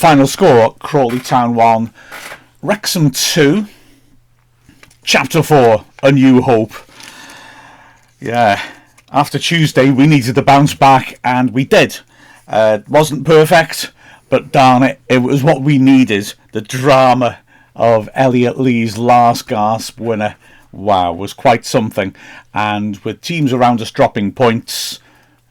final score, Crawley Town 1, Wrexham 2, Chapter 4, A New Hope. Yeah, after Tuesday we needed to bounce back, and we did. It wasn't perfect, but darn it, it was what we needed. The drama of Elliot Lee's last gasp winner, wow, was quite something. And with teams around us dropping points,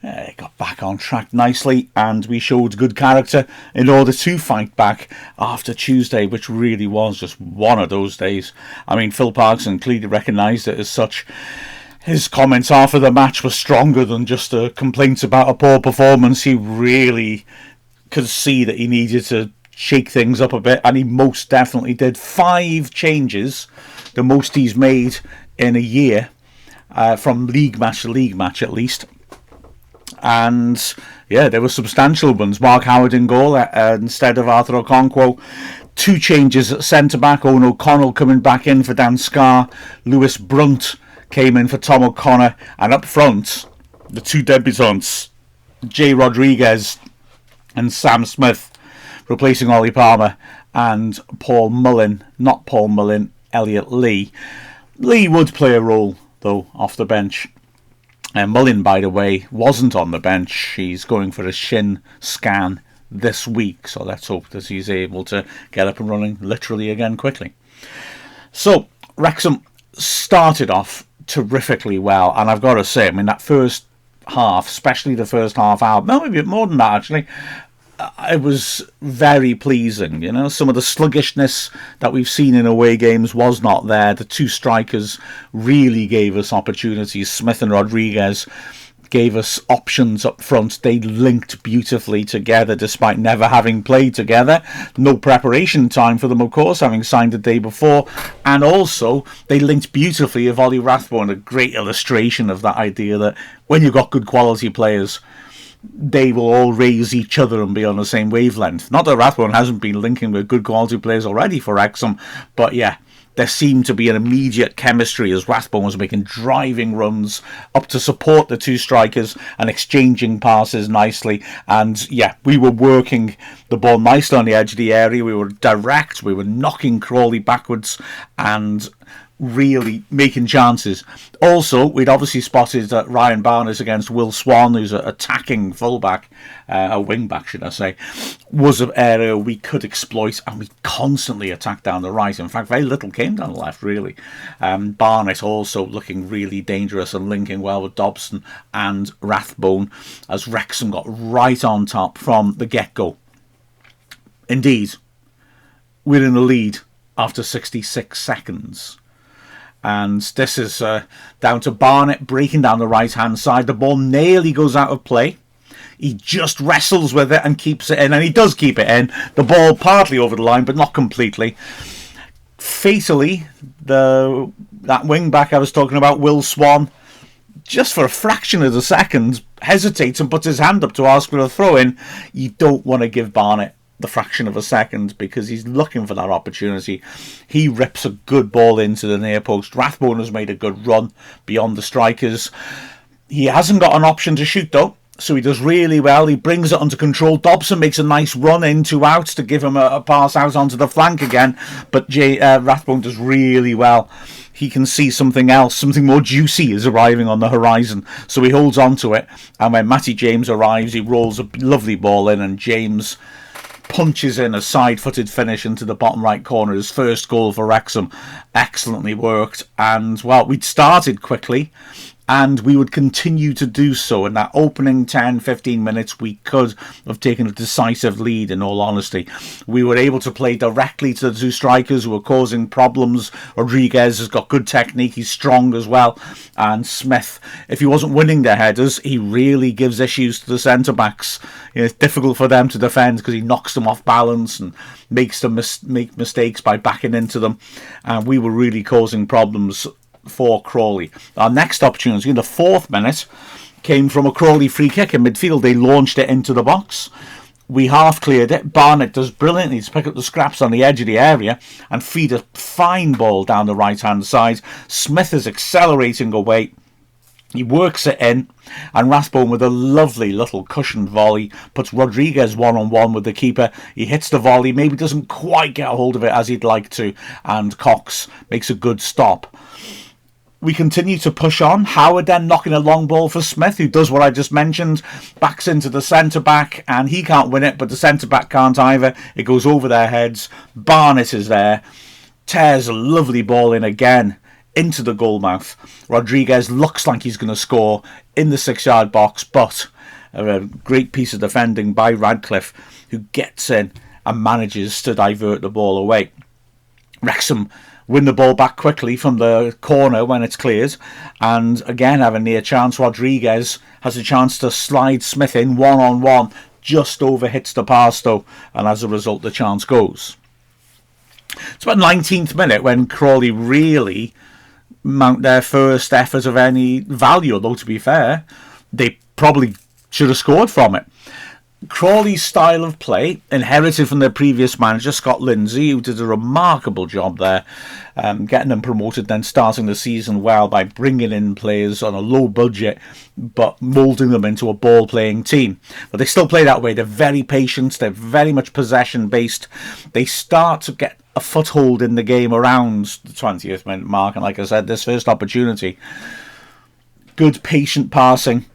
it got back on track nicely, and we showed good character in order to fight back after Tuesday, which really was just one of those days. I mean, Phil Parkinson clearly recognised it as such. His comments after the match were stronger than just a complaint about a poor performance. He really could see that he needed to shake things up a bit, and he most definitely did. 5 changes, the most he's made in a year, from league match to league match at least. And yeah, there were substantial ones. Mark Howard in goal instead of Arthur Okonkwo. 2 changes at centre-back. Owen O'Connell coming back in for Dan Scarr. Lewis Brunt came in for Tom O'Connor. And up front, the 2 debutants, Jay Rodriguez and Sam Smith, replacing Ollie Palmer and Paul Mullin. Not Paul Mullin, Elliot Lee. Lee would play a role, though, off the bench. Mullin, by the way, wasn't on the bench. He's going for a shin scan this week, so let's hope that he's able to get up and running literally again quickly. So, Wrexham started off terrifically well, and I've got to say, I mean, that first half, especially the first half hour, maybe a bit more than that actually, it was very pleasing. You know, some of the sluggishness that we've seen in away games was not there. The 2 strikers really gave us opportunities. Smith and Rodriguez gave us options up front. They linked beautifully together despite never having played together. No preparation time for them, of course, having signed the day before. And also, they linked beautifully with Ollie Rathbone, a great illustration of that idea that when you've got good quality players, they will all raise each other and be on the same wavelength. Not that Rathbone hasn't been linking with good quality players already for Wrexham, but yeah, there seemed to be an immediate chemistry as Rathbone was making driving runs up to support the 2 strikers and exchanging passes nicely. And yeah, we were working the ball nicely on the edge of the area. We were direct, we were knocking Crawley backwards and really making chances. Also, we'd obviously spotted that Ryan Barnes against Will Swan, who's an attacking fullback, a wing-back should I say, was an area we could exploit, and we constantly attacked down the right. In fact, very little came down the left, really. Barnett also looking really dangerous and linking well with Dobson and Rathbone as Wrexham got right on top from the get-go. Indeed, we're in the lead after 66 seconds. And this is down to Barnett breaking down the right-hand side. The ball nearly goes out of play. He just wrestles with it and keeps it in. And he does keep it in. The ball partly over the line, but not completely. Fatally, that wing-back I was talking about, Will Swan, just for a fraction of a second, hesitates and puts his hand up to ask for a throw-in. You don't want to give Barnett the fraction of a second because he's looking for that opportunity. He rips a good ball into the near post. Rathbone has made a good run beyond the strikers. He hasn't got an option to shoot though, so he does really well. He brings it under control. Dobson makes a nice run in 2 outs to give him a pass out onto the flank again, but Rathbone does really well. He can see something else, something more juicy is arriving on the horizon, so he holds on to it, and when Matty James arrives, he rolls a lovely ball in, and James punches in a side-footed finish into the bottom right corner. His first goal for Wrexham. Excellently worked. And, well, we'd started quickly, and we would continue to do so. In that opening 10-15 minutes, we could have taken a decisive lead, in all honesty. We were able to play directly to the 2 strikers who were causing problems. Rodriguez has got good technique. He's strong as well. And Smith, if he wasn't winning their headers, he really gives issues to the centre-backs. You know, it's difficult for them to defend because he knocks them off balance and makes them make mistakes by backing into them. And we were really causing problems for Crawley. Our next opportunity in the 4th minute came from a Crawley free kick in midfield. They launched it into the box. We half cleared it. Barnett does brilliantly to pick up the scraps on the edge of the area and feed a fine ball down the right hand side. Smith is accelerating away He works it in, and Rathbone with a lovely little cushioned volley puts Rodriguez one-on-one with the keeper. He hits the volley, maybe doesn't quite get a hold of it as he'd like to, and Cox makes a good stop. We continue to push on. Howard then knocking a long ball for Smith, who does what I just mentioned, backs into the centre-back, and he can't win it, but the centre-back can't either. It goes over their heads. Barnett is there, tears a lovely ball in again into the goal mouth. Rodriguez looks like he's going to score in the 6-yard box, but a great piece of defending by Radcliffe, who gets in and manages to divert the ball away. Wrexham win the ball back quickly from the corner when it's cleared, and again have a near chance. Rodriguez has a chance to slide Smith in one-on-one, just over hits the pass though, and as a result the chance goes. It's about 19th minute when Crawley really mount their first effort of any value, although to be fair, they probably should have scored from it. Crawley's style of play, inherited from their previous manager, Scott Lindsay, who did a remarkable job there, getting them promoted, then starting the season well by bringing in players on a low budget, but moulding them into a ball-playing team. But they still play that way. They're very patient. They're very much possession-based. They start to get a foothold in the game around the 20th minute mark, and like I said, this first opportunity, good patient passing.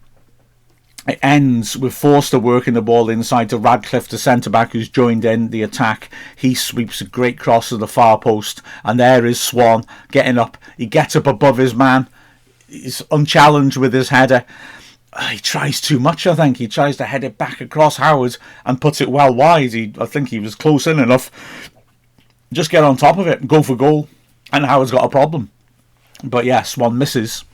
It ends with Forster working the ball inside to Radcliffe, the centre-back, who's joined in the attack. He sweeps a great cross to the far post, and there is Swan getting up. He gets up above his man. He's unchallenged with his header. He tries too much, I think. He tries to head it back across Howard and puts it well wide. I think he was close in enough. Just get on top of it, go for goal, and Howard's got a problem. But yeah, Swan misses.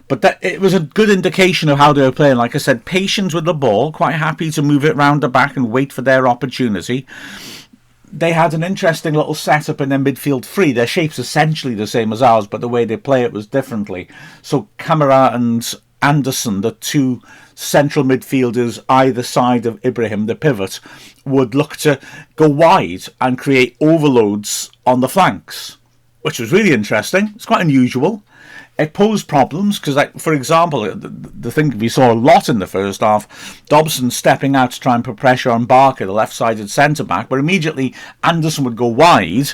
But it was a good indication of how they were playing. Like I said, patient with the ball, quite happy to move it round the back and wait for their opportunity. They had an interesting little setup in their midfield three. Their shape's essentially the same as ours, but the way they play it was differently. So Kamara and Anderson, the two central midfielders either side of Ibrahim, the pivot, would look to go wide and create overloads on the flanks, which was really interesting. It's quite unusual. It posed problems because, like, for example, the thing we saw a lot in the first half, Dobson stepping out to try and put pressure on Barker, the left-sided centre-back, but immediately Anderson would go wide,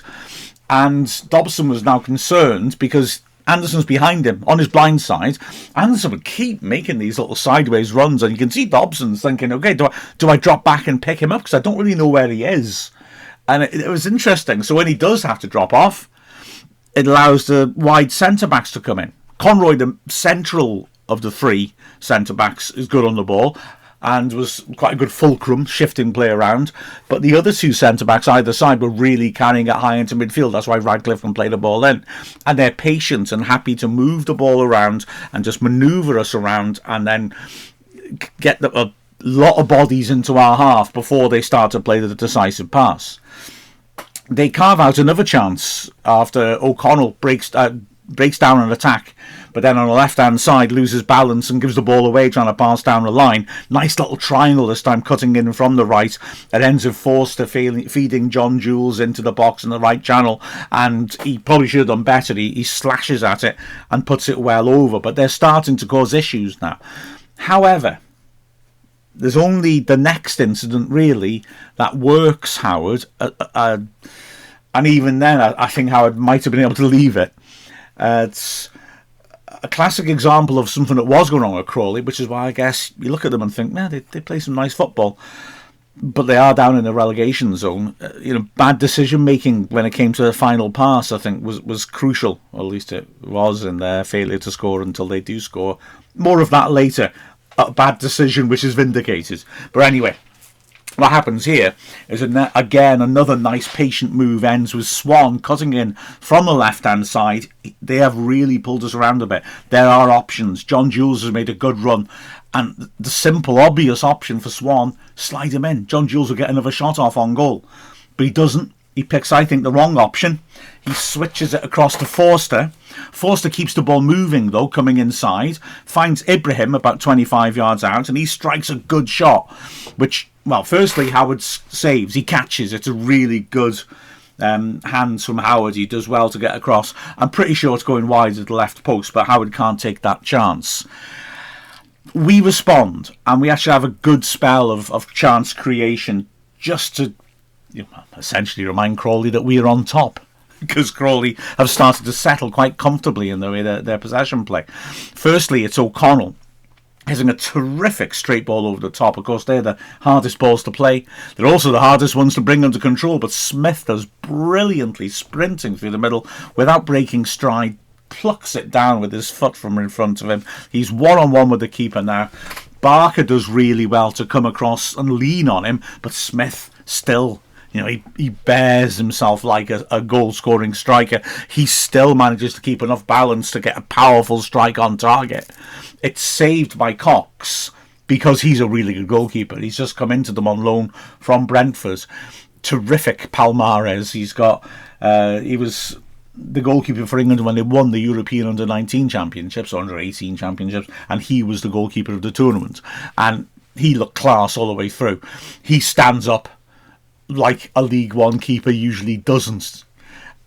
and Dobson was now concerned because Anderson's behind him on his blind side. Anderson would keep making these little sideways runs, and you can see Dobson's thinking, okay, do I drop back and pick him up because I don't really know where he is? And it was interesting. So when he does have to drop off, it allows the wide centre-backs to come in. Conroy, the central of the three centre-backs, is good on the ball and was quite a good fulcrum, shifting play around. But the other two centre-backs either side were really carrying it high into midfield. That's why Radcliffe can play the ball in. And they're patient and happy to move the ball around and just manoeuvre us around and then get a lot of bodies into our half before they start to play the decisive pass. They carve out another chance after O'Connell breaks down an attack, but then on the left-hand side loses balance and gives the ball away trying to pass down the line. Nice little triangle this time, cutting in from the right. It ends with Forster feeding John Jules into the box in the right channel, and he probably should have done better. He slashes at it and puts it well over, but they're starting to cause issues now. However, there's only the next incident, really, that works Howard. And even then, I think Howard might have been able to leave it. It's a classic example of something that was going on with Crawley, which is why I guess you look at them and think, man, they play some nice football. But they are down in the relegation zone. Bad decision-making when it came to the final pass, I think, was crucial. Or at least it was in their failure to score until they do score. More of that later. A bad decision which is vindicated. But anyway, what happens here is again another nice patient move ends with Swan cutting in from the left hand side. They have really pulled us around a bit. There are options. John Jules has made a good run, and the simple obvious option for Swan, slide him in. John Jules will get another shot off on goal, but he doesn't. He picks, I think, the wrong option. He switches it across to Forster. Forster keeps the ball moving, though, coming inside. Finds Ibrahim about 25 yards out, and he strikes a good shot, which, well, firstly, Howard saves. He catches. It's a really good hands from Howard. He does well to get across. I'm pretty sure it's going wide at the left post, but Howard can't take that chance. We respond, and we actually have a good spell of chance creation just to essentially remind Crawley that we are on top, because Crawley have started to settle quite comfortably in the way their possession play. Firstly, it's O'Connell hitting a terrific straight ball over the top. Of course, they're the hardest balls to play. They're also the hardest ones to bring under control, but Smith does brilliantly, sprinting through the middle without breaking stride, plucks it down with his foot from in front of him. He's one-on-one with the keeper now. Barker does really well to come across and lean on him, but Smith still, he bears himself like a goal-scoring striker. He still manages to keep enough balance to get a powerful strike on target. It's saved by Cox because he's a really good goalkeeper. He's just come into them on loan from Brentford. Terrific palmarès. He was the goalkeeper for England when they won the European Under-19 Championships, or Under-18 Championships, and he was the goalkeeper of the tournament. And he looked class all the way through. He stands up like a League One keeper usually doesn't.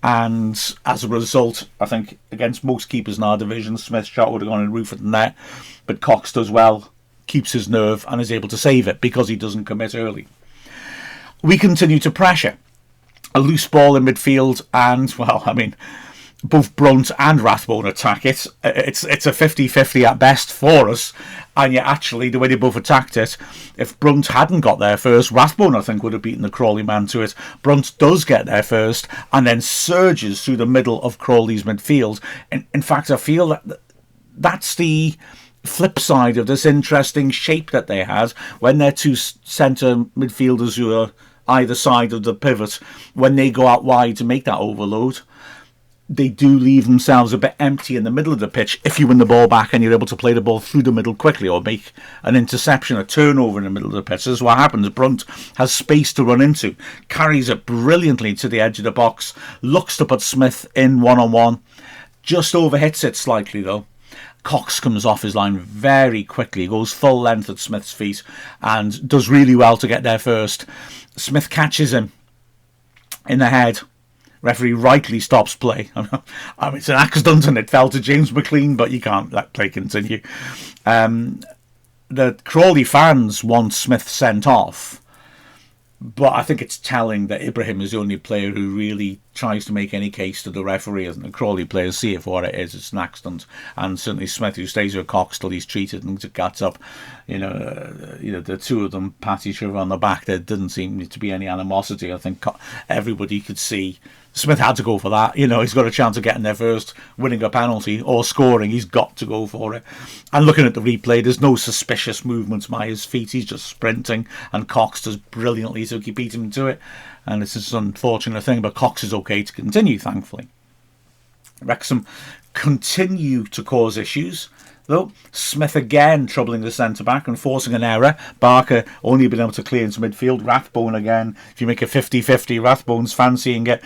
And as a result, I think against most keepers in our division, Smith's shot would have gone in roof of the net, but Cox does well, keeps his nerve, and is able to save it because he doesn't commit early. We continue to pressure. A loose ball in midfield, and, both Brunt and Rathbone attack it. It's a 50-50 at best for us, and yet actually the way they both attacked it, if Brunt hadn't got there first, Rathbone I think would have beaten the Crawley man to it. Brunt does get there first and then surges through the middle of Crawley's midfield. In fact, I feel that that's the flip side of this interesting shape that they had when their two centre midfielders who are either side of the pivot, when they go out wide to make that overload, they do leave themselves a bit empty in the middle of the pitch if you win the ball back and you're able to play the ball through the middle quickly or make an interception, a turnover in the middle of the pitch. This is what happens. Brunt has space to run into, carries it brilliantly to the edge of the box, looks to put Smith in one-on-one, just overhits it slightly though. Cox comes off his line very quickly, goes full length at Smith's feet and does really well to get there first. Smith catches him in the head. Referee rightly stops play. It's an accident and it fell to James McLean, but you can't let play continue. The Crawley fans want Smith sent off, but I think it's telling that Ibrahim is the only player who really tries to make any case to the referee, and the Crawley players see it for what it is. It's an accident, and certainly Smith, who stays with Cox till he's treated and gets up, the two of them pat each other on the back. There didn't seem to be any animosity. I think everybody could see Smith had to go for that. He's got a chance of getting there first, winning a penalty or scoring. He's got to go for it. And looking at the replay, there's no suspicious movements by his feet. He's just sprinting, and Cox does brilliantly to beat him to it. And this is an unfortunate thing, but Cox is okay to continue, thankfully. Wrexham continue to cause issues, though. Smith again troubling the centre-back and forcing an error. Barker only been able to clear into midfield. Rathbone again, if you make a 50-50, Rathbone's fancying it.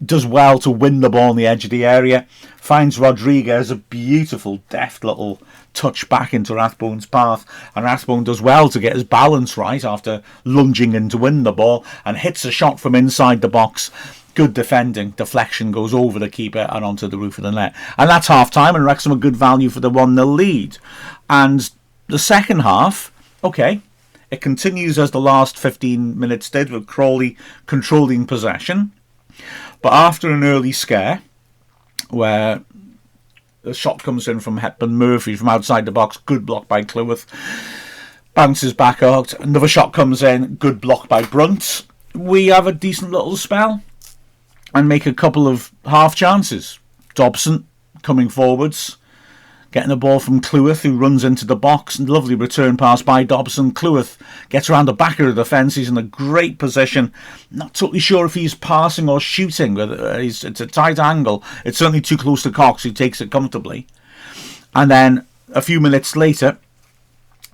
Does well to win the ball on the edge of the area. Finds Rodriguez, a beautiful, deft little touch back into Rathbone's path. And Rathbone does well to get his balance right after lunging in to win the ball. And hits a shot from inside the box. Good defending. Deflection goes over the keeper and onto the roof of the net. And that's half-time, and Wrexham a good value for the 1-0 lead. And the second half, okay, it continues as the last 15 minutes did, with Crawley controlling possession. But after an early scare, where the shot comes in from Hepburn Murphy from outside the box, good block by Cleworth, bounces back out, another shot comes in, good block by Brunt. We have a decent little spell and make a couple of half chances. Dobson coming forwards, getting the ball from Cleworth, who runs into the box, and lovely return pass by Dobson. Cleworth gets around the back of the defence. He's in a great position. Not totally sure if he's passing or shooting, but it's a tight angle. It's certainly too close to Cox, who takes it comfortably. And then a few minutes later,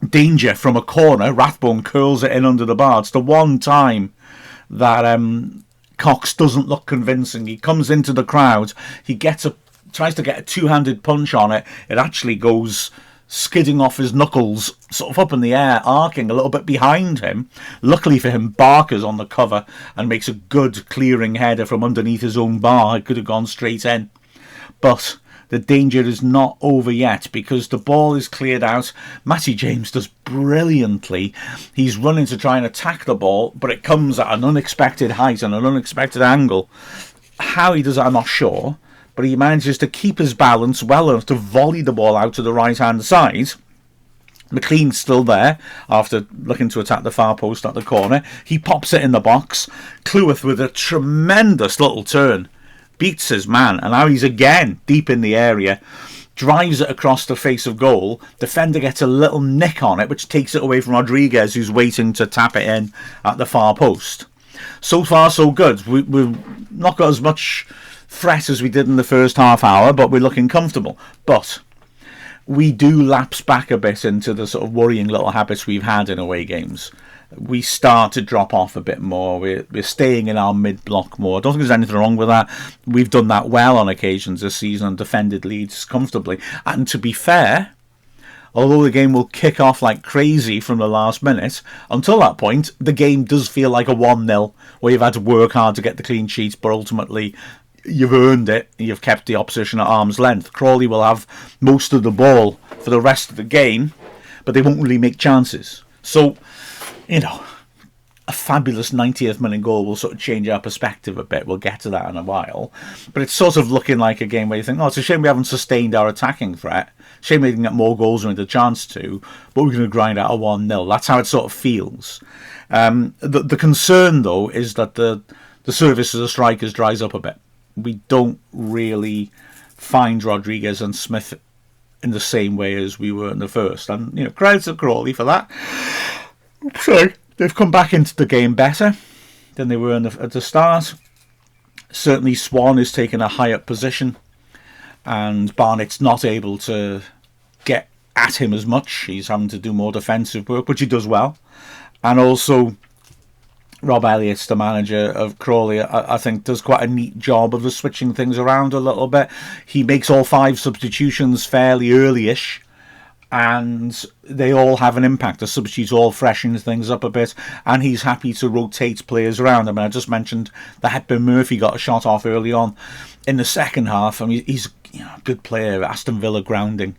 danger from a corner. Rathbone curls it in under the bar. It's the one time that Cox doesn't look convincing. He comes into the crowd. He tries to get a two-handed punch on it. It actually goes skidding off his knuckles, sort of up in the air, arcing a little bit behind him. Luckily for him, Barker's on the cover and makes a good clearing header from underneath his own bar. It could have gone straight in. But the danger is not over yet because the ball is cleared out. Matty James does brilliantly. He's running to try and attack the ball, but it comes at an unexpected height and an unexpected angle. How he does that, I'm not sure. But he manages to keep his balance well enough to volley the ball out to the right-hand side. McLean's still there after looking to attack the far post at the corner. He pops it in the box. Cleworth with a tremendous little turn beats his man, and now he's again deep in the area. Drives it across the face of goal. Defender gets a little nick on it, which takes it away from Rodriguez, who's waiting to tap it in at the far post. So far, so good. We've not got as much threat as we did in the first half hour, but we're looking comfortable. But we do lapse back a bit into the sort of worrying little habits we've had in away games. We start to drop off a bit more. We're staying in our mid-block more. I don't think there's anything wrong with that. We've done that well on occasions this season and defended leads comfortably. And to be fair, although the game will kick off like crazy from the last minute, until that point, the game does feel like a 1-0, where you've had to work hard to get the clean sheets, but ultimately you've earned it. You've kept the opposition at arm's length. Crawley will have most of the ball for the rest of the game, but they won't really make chances. So, you know, a fabulous 90th minute goal will sort of change our perspective a bit. We'll get to that in a while. But it's sort of looking like a game where you think, oh, it's a shame we haven't sustained our attacking threat. Shame we didn't get more goals than we had a chance to, but we're going to grind out a 1-0. That's how it sort of feels. The concern, though, is that the service of the strikers dries up a bit. We don't really find Rodriguez and Smith in the same way as we were in the first. And, you know, credit to Crawley for that. Sorry. They've come back into the game better than they were at the start. Certainly Swan is taking a high up position and Barnett's not able to get at him as much. He's having to do more defensive work, which he does well. And also Rob Elliott's the manager of Crawley, I think does quite a neat job of switching things around a little bit. He makes all 5 substitutions fairly early-ish, and they all have an impact. The substitutes all freshen things up a bit, and he's happy to rotate players around. I mean, I just mentioned that Hepburn Murphy got a shot off early on in the second half. I mean, he's a good player, Aston Villa grounding.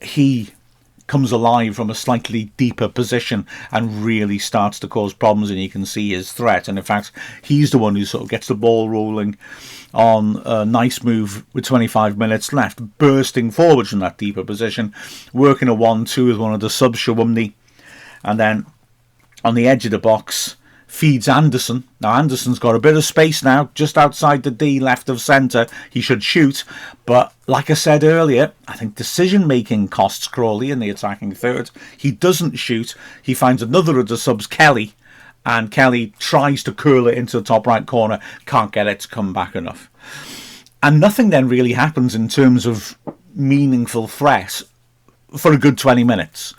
He comes alive from a slightly deeper position and really starts to cause problems, and you can see his threat. And in fact, he's the one who sort of gets the ball rolling on a nice move with 25 minutes left, bursting forwards from that deeper position, working a 1-2 with one of the subs, Shawumni, and then on the edge of the box feeds Anderson. Now Anderson's got a bit of space now, just outside the D left of centre. He should shoot, but like I said earlier, I think decision making costs Crawley in the attacking third. He doesn't shoot. He finds another of the subs, Kelly, and Kelly tries to curl it into the top right corner, can't get it to come back enough. And nothing then really happens in terms of meaningful threat for a good 20 minutes.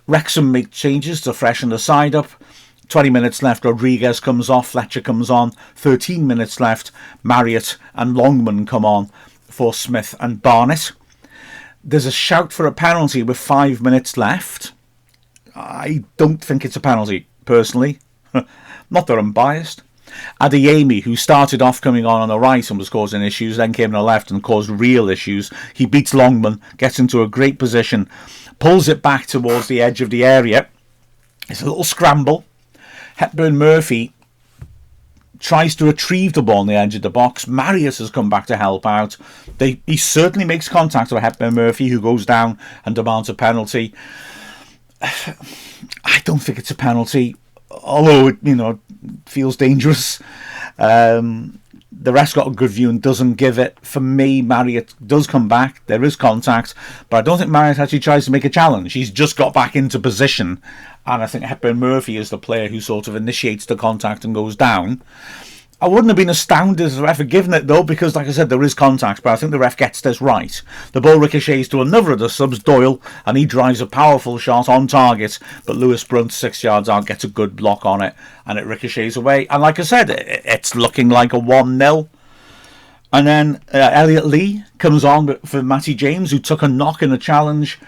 Wrexham make changes to freshen the side up. 20 minutes left, Rodriguez comes off, Fletcher comes on. 13 minutes left, Marriott and Longman come on for Smith and Barnett. There's a shout for a penalty with 5 minutes left. I don't think it's a penalty, personally. Not that I'm biased. Adeyemi, who started off coming on the right and was causing issues, then came on the left and caused real issues. He beats Longman, gets into a great position, pulls it back towards the edge of the area. It's a little scramble. Hepburn Murphy tries to retrieve the ball on the edge of the box. Marriott has come back to help out. He certainly makes contact with Hepburn Murphy, who goes down and demands a penalty. I don't think it's a penalty, although it feels dangerous. The rest got a good view and doesn't give it. For me, Marriott does come back. There is contact, but I don't think Marriott actually tries to make a challenge. He's just got back into position, and I think Hepburn Murphy is the player who sort of initiates the contact and goes down. I wouldn't have been astounded if the ref had given it, though, because, like I said, there is contact, but I think the ref gets this right. The ball ricochets to another of the subs, Doyle, and he drives a powerful shot on target, but Lewis Brunt, 6 yards out, gets a good block on it, and it ricochets away. And like I said, it's looking like a 1-0. And then Elliot Lee comes on for Matty James, who took a knock in a challenge.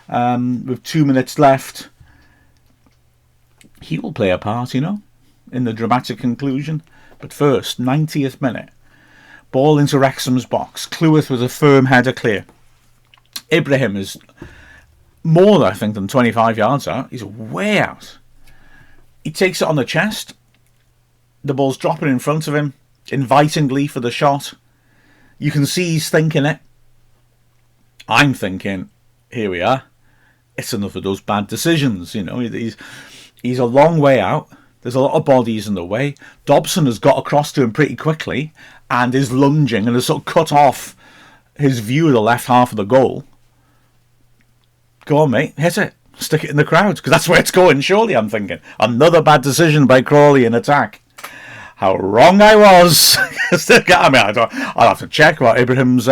with 2 minutes left. He will play a part, in the dramatic conclusion. But first, 90th minute. Ball into Wrexham's box. Clwyth with a firm header clear. Ibrahim is more, I think, than 25 yards out. He's way out. He takes it on the chest. The ball's dropping in front of him, invitingly for the shot. You can see he's thinking it. I'm thinking, here we are. It's enough of those bad decisions, He's a long way out. There's a lot of bodies in the way. Dobson has got across to him pretty quickly and is lunging and has sort of cut off his view of the left half of the goal. Go on, mate. Hit it. Stick it in the crowd, because that's where it's going, surely, I'm thinking. Another bad decision by Crawley in attack. How wrong I was. I'll have to check what Ibrahim's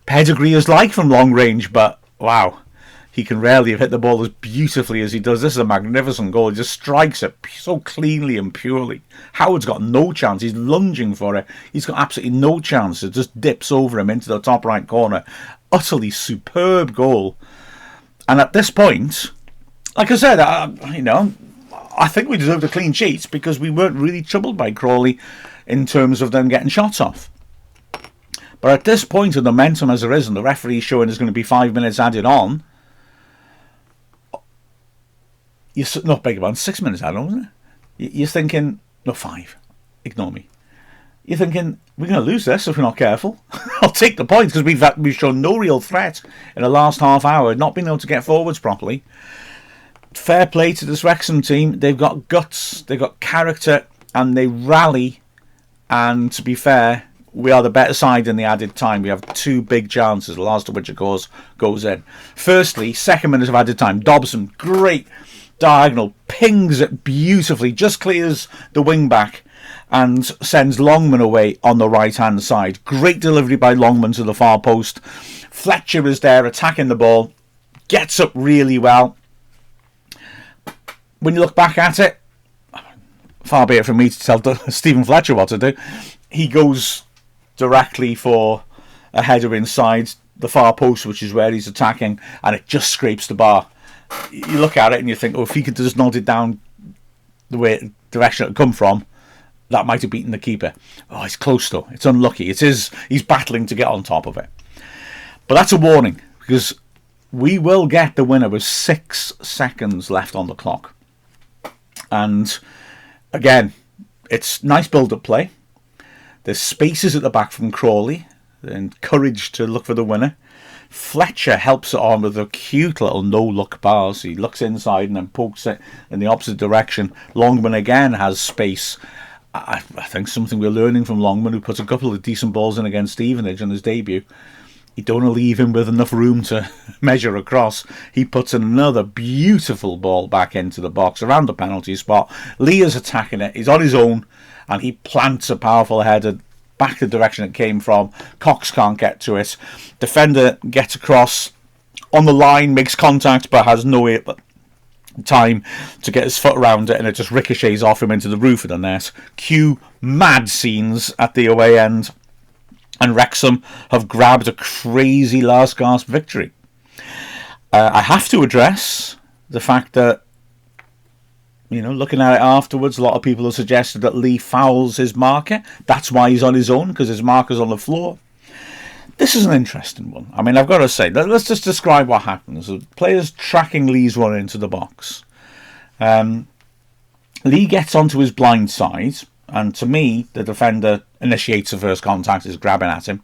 pedigree is like from long range, but wow. He can rarely have hit the ball as beautifully as he does. This is a magnificent goal. He just strikes it so cleanly and purely. Howard's got no chance. He's lunging for it. He's got absolutely no chance. It just dips over him into the top right corner. Utterly superb goal. And at this point, like I said, I think we deserved a clean sheet because we weren't really troubled by Crawley in terms of them getting shots off. But at this point, of the momentum as there is, and the referee showing there's going to be 5 minutes added on, not beg your pardon, 6 minutes added on, wasn't it? You're thinking, no, 5. Ignore me. You're thinking, we're going to lose this if we're not careful. I'll take the points because we've shown no real threat in the last half hour, not being able to get forwards properly. Fair play to this Wrexham team. They've got guts, they've got character, and they rally. And to be fair, we are the better side in the added time. We have 2 big chances, the last of which, of course, goes in. Firstly, second minute of added time. Dobson, great diagonal, pings it beautifully, just clears the wing back and sends Longman away on the right hand side. Great delivery by Longman to the far post. Fletcher is there attacking the ball, gets up really well. When you look back at it, far be it from me to tell Stephen Fletcher what to do. He goes directly for a header inside the far post, which is where he's attacking, and it just scrapes the bar. You look at it and you think, if he could just nod it down the direction it had come from, that might have beaten the keeper. Oh, it's close though. It's unlucky. He's battling to get on top of it. But that's a warning, because we will get the winner with 6 seconds left on the clock. And again, it's nice build-up play. There's spaces at the back from Crawley, encouraged to look for the winner. Fletcher helps it on with a cute little no-look pass. He looks inside and then pokes it in the opposite direction. Longman again has space. I think something we're learning from Longman, who puts a couple of decent balls in against Stevenage on his debut. You don't want to leave him with enough room to measure across. He puts another beautiful ball back into the box around the penalty spot. Leah's attacking it. He's on his own and he plants a powerful header back the direction it came from. Cox can't get to it. Defender gets across on the line, makes contact, but has no time to get his foot around it, and it just ricochets off him into the roof of the net. Cue mad scenes at the away end, and Wrexham have grabbed a crazy last-gasp victory. I have to address the fact that, looking at it afterwards, a lot of people have suggested that Lee fouls his marker. That's why he's on his own, because his marker's on the floor. This is an interesting one. I mean, I've got to say, let's just describe what happens. The player's tracking Lee's run into the box. Lee gets onto his blind side, and to me, the defender initiates the first contact, is grabbing at him.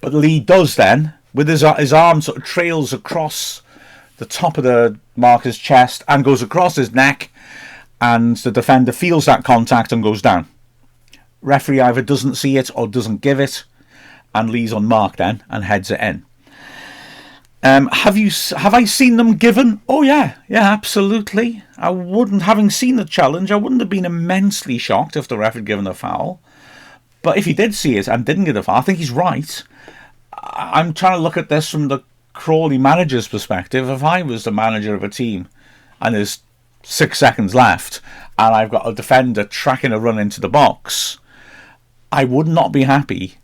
But Lee does then, with his arm sort of trails across the top of the marker's chest and goes across his neck, and the defender feels that contact and goes down. Referee either doesn't see it or doesn't give it, and Lee's unmarked then and heads it in. Have I seen them given? Oh yeah, absolutely. Having seen the challenge, I wouldn't have been immensely shocked if the ref had given a foul. But if he did see it and didn't get a foul, I think he's right. I'm trying to look at this from the Crawley manager's perspective. If I was the manager of a team and there's 6 seconds left and I've got a defender tracking a run into the box, I would not be happy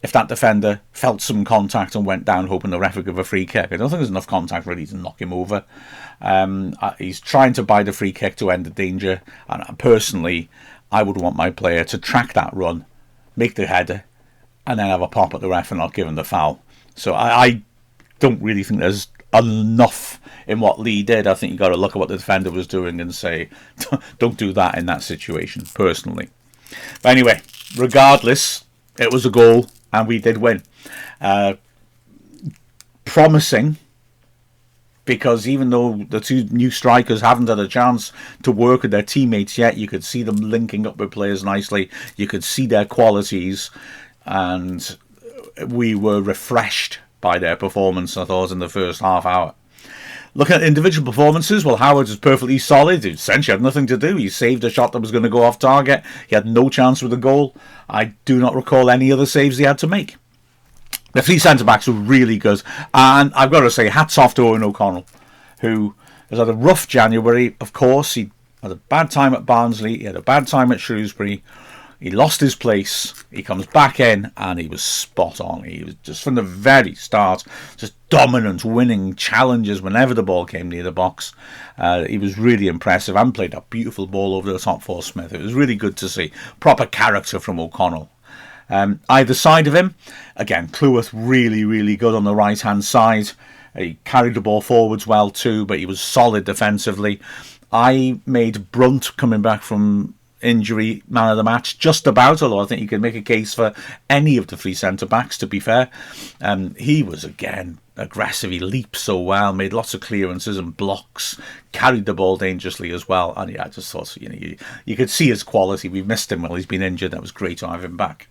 if that defender felt some contact and went down hoping the ref would give a free kick. I don't think there's enough contact really to knock him over. He's trying to buy the free kick to end the danger, and personally I would want my player to track that run, make the header, and then have a pop at the ref and not give him the foul. So I don't really think there's enough in what Lee did. I think you got to look at what the defender was doing and say, don't do that in that situation, personally. But anyway, regardless, it was a goal and we did win. Promising, because even though the two new strikers haven't had a chance to work with their teammates yet, you could see them linking up with players nicely. You could see their qualities, and we were refreshed by their performance, I thought, in the first half hour. Looking at individual performances, well, Howard was perfectly solid. He essentially had nothing to do. He saved a shot that was going to go off target. He had no chance with the goal. I do not recall any other saves he had to make. The three centre-backs were really good. And I've got to say, hats off to Owen O'Connell, who has had a rough January. Of course, he had a bad time at Barnsley. He had a bad time at Shrewsbury. He lost his place. He comes back in and he was spot on. He was just from the very start, just dominant, winning challenges whenever the ball came near the box. He was really impressive and played a beautiful ball over the top for Smith. It was really good to see. Proper character from O'Connell. Either side of him, again, Cleworth really, really good on the right-hand side. He carried the ball forwards well too, but he was solid defensively. I made Brunt, coming back from injury, man of the match, just about, although I think you could make a case for any of the three centre-backs, to be fair. He was, again, aggressive. He leaped so well, made lots of clearances and blocks, carried the ball dangerously as well. And yeah, I just thought, you could see his quality. We missed him while he's been injured. That was great to have him back.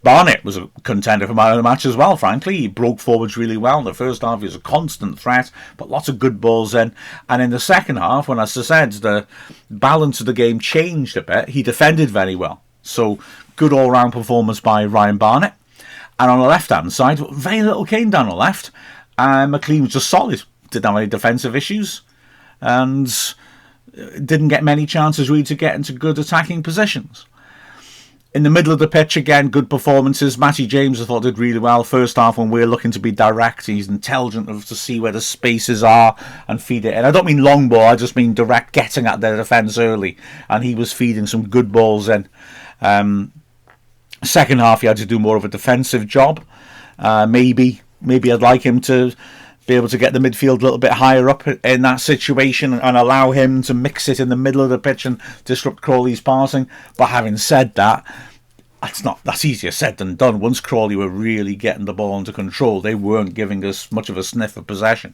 Barnett was a contender for man of the match as well, frankly. He broke forwards really well. In the first half, he was a constant threat, but lots of good balls in. And in the second half, when, as I said, the balance of the game changed a bit, he defended very well. So, good all-round performance by Ryan Barnett. And on the left-hand side, very little came down the left. McLean was just solid. Didn't have any defensive issues. And didn't get many chances really to get into good attacking positions. In the middle of the pitch, again, good performances. Matty James, I thought, did really well. First half, when we're looking to be direct, he's intelligent enough to see where the spaces are and feed it in. I don't mean long ball, I just mean direct, getting at their defence early. And he was feeding some good balls in. Second half, he had to do more of a defensive job. Maybe I'd like him to be able to get the midfield a little bit higher up in that situation and allow him to mix it in the middle of the pitch and disrupt Crawley's passing. But having said that, that's easier said than done. Once Crawley were really getting the ball under control, they weren't giving us much of a sniff of possession.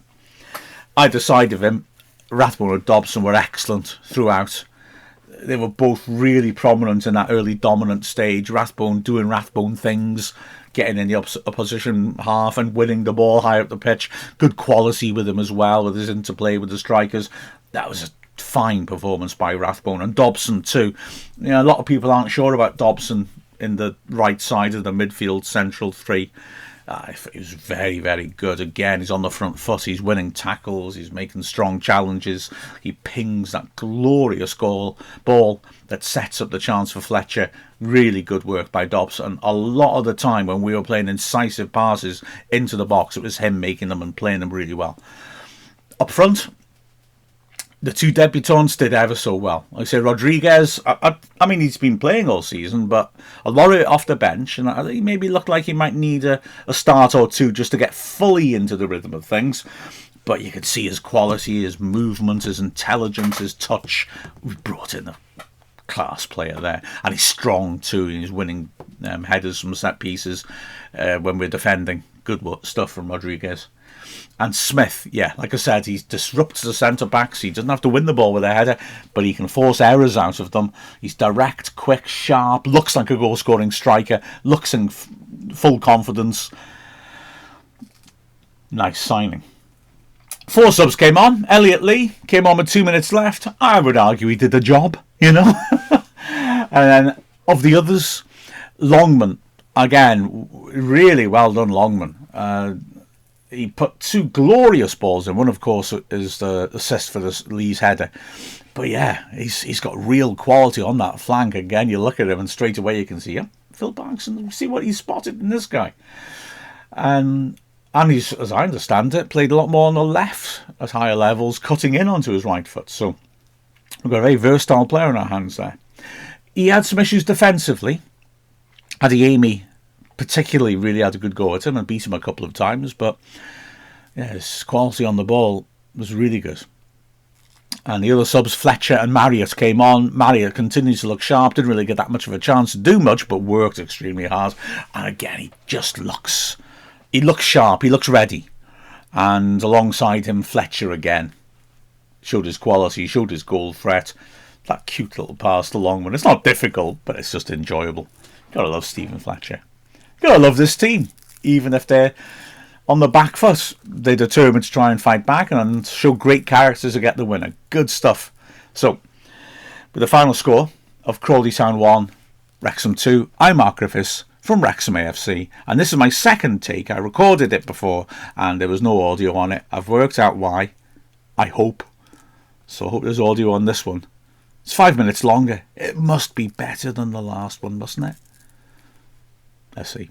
Either side of him, Rathbone and Dobson were excellent throughout. They were both really prominent in that early dominant stage. Rathbone doing Rathbone things, getting in the opposition half and winning the ball high up the pitch. Good quality with him as well, with his interplay with the strikers. That was a fine performance by Rathbone. And Dobson too. A lot of people aren't sure about Dobson in the right side of the midfield central three. He was very, very good. Again, he's on the front foot. He's winning tackles. He's making strong challenges. He pings that glorious ball that sets up the chance for Fletcher. Really good work by Dobson. A lot of the time when we were playing incisive passes into the box, it was him making them and playing them really well. Up front, the two debutants did ever so well. Like I say, Rodriguez, I mean, he's been playing all season, but a lot of it off the bench, and I think he maybe looked like he might need a start or two just to get fully into the rhythm of things. But you could see his quality, his movement, his intelligence, his touch. We brought in a class player there, and he's strong too. He's winning headers from set pieces when we're defending. Good stuff from Rodriguez. And Smith, yeah, like I said, he disrupts the centre-backs. He doesn't have to win the ball with a header, but he can force errors out of them. He's direct, quick, sharp, looks like a goal-scoring striker, looks in full confidence. Nice signing. 4 subs came on. Elliot Lee came on with 2 minutes left. I would argue he did the job, And then, of the others, Longman, again, really well done, Longman. He put 2 glorious balls in. One, of course, is the assist for Lee's header. But yeah, he's got real quality on that flank. Again, you look at him and straight away you can see, Phil Banks and see what he spotted in this guy. And he's, as I understand it, played a lot more on the left at higher levels, cutting in onto his right foot. So we've got a very versatile player in our hands there. He had some issues defensively. Adeyemi particularly really had a good go at him and beat him a couple of times, but yeah, his quality on the ball was really good. And the other subs, Fletcher and Marriott, came on. Marriott continues to look sharp, didn't really get that much of a chance to do much, but worked extremely hard. And again, he looks sharp, he looks ready. And alongside him, Fletcher again showed his quality, showed his goal threat. That cute little pass, the long one. It's not difficult, but it's just enjoyable. Gotta love Stephen Fletcher. Gotta love this team. Even if they're on the back foot, they're determined to try and fight back and show great characters to get the winner. Good stuff. So, with the final score of Crawley Town 1, Wrexham 2, I'm Mark Griffiths from Wrexham AFC. And this is my second take. I recorded it before and there was no audio on it. I've worked out why. I hope. So I hope there's audio on this one. It's 5 minutes longer. It must be better than the last one, mustn't it? Let's see.